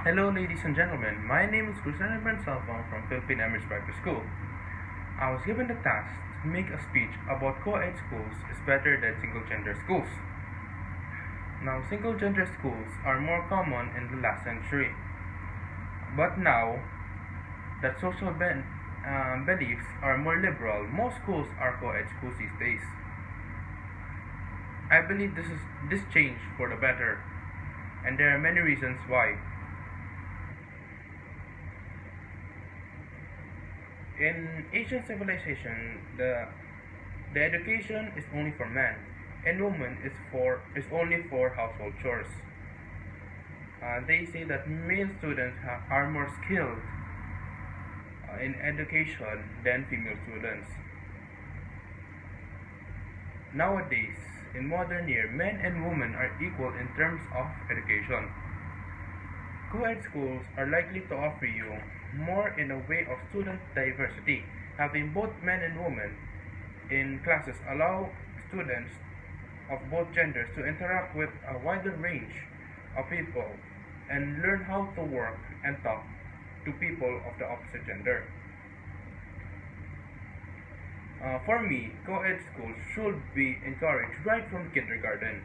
Hello, ladies and gentlemen. My name is Christian Salvon from Philippine Emirates Private School. I was given the task to make a speech about co-ed schools is better than single-gender schools. Now, single-gender schools are more common in the last century. But now that social beliefs are more liberal, most schools are co-ed schools these days. I believe this changed for the better, and there are many reasons why. In ancient civilization, the education is only for men, and women is only for household chores. They say that male students are more skilled in education than female students. Nowadays, in modern year, men and women are equal in terms of education. Co-ed schools are likely to offer you more in a way of student diversity. Having both men and women in classes allow students of both genders to interact with a wider range of people and learn how to work and talk to people of the opposite gender. For me, co-ed schools should be encouraged right from kindergarten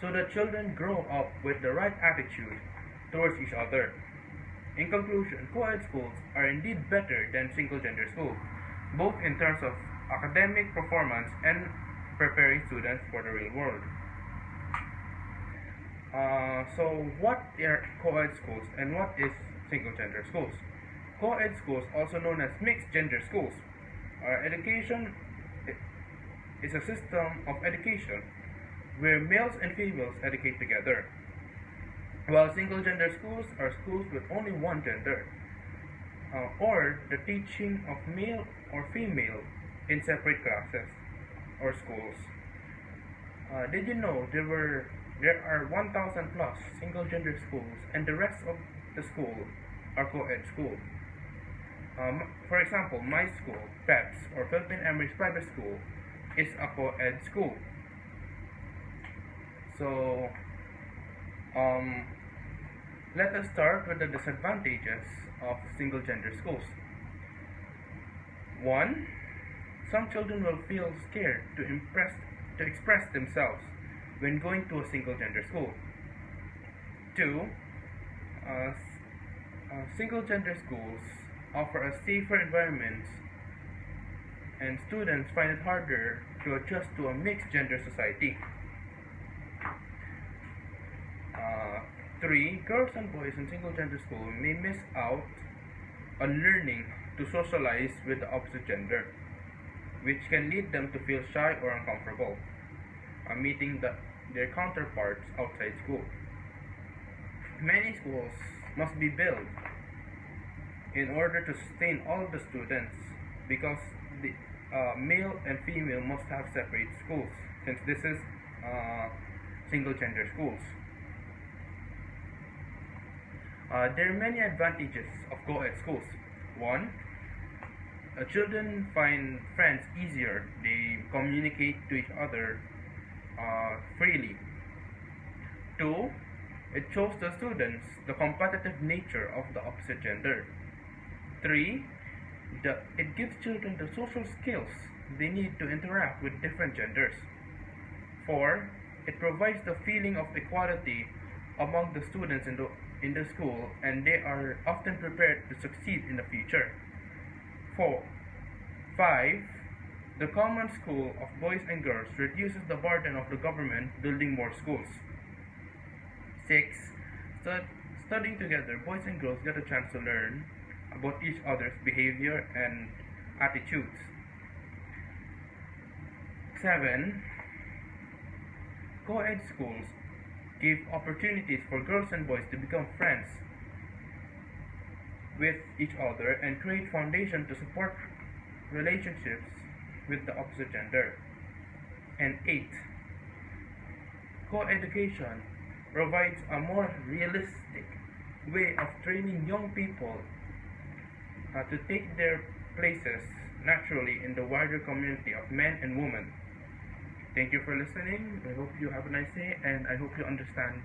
so that children grow up with the right attitude towards each other. In conclusion, co-ed schools are indeed better than single-gender schools, both in terms of academic performance and preparing students for the real world. So what are co-ed schools and what is single-gender schools? Co-ed schools, also known as mixed-gender schools, education is a system of education where males and females educate together, while single-gender schools are schools with only one gender, or the teaching of male or female in separate classes or schools. Did you know there are 1,000 plus single-gender schools, and the rest of the school are co-ed schools? For example, my school, PEPS, or Philippine Emirates Private School, is a co-ed school. So, let us start with the disadvantages of single-gender schools. 1. Some children will feel scared to express themselves when going to a single-gender school. 2. Single-gender schools offer a safer environment, and students find it harder to adjust to a mixed-gender society. 3. Girls and boys in single-gender school may miss out on learning to socialize with the opposite gender, which can lead them to feel shy or uncomfortable meeting their counterparts outside school. Many schools must be built in order to sustain all the students, because the male and female must have separate schools, since this is single-gender schools. There are many advantages of co-ed schools. 1. Children find friends easier. They communicate to each other freely. 2. It shows the students the competitive nature of the opposite gender. 3. It gives children the social skills they need to interact with different genders. 4. It provides the feeling of equality among the students in the school, and they are often prepared to succeed in the future. 5. The common school of boys and girls reduces the burden of the government building more schools. 6. Studying together, boys and girls get a chance to learn about each other's behavior and attitudes. 7. Co-ed schools give opportunities for girls and boys to become friends with each other and create foundation to support relationships with the opposite gender. And 8. Co-education provides a more realistic way of training young people to take their places naturally in the wider community of men and women. Thank you for listening. I hope you have a nice day, and I hope you understand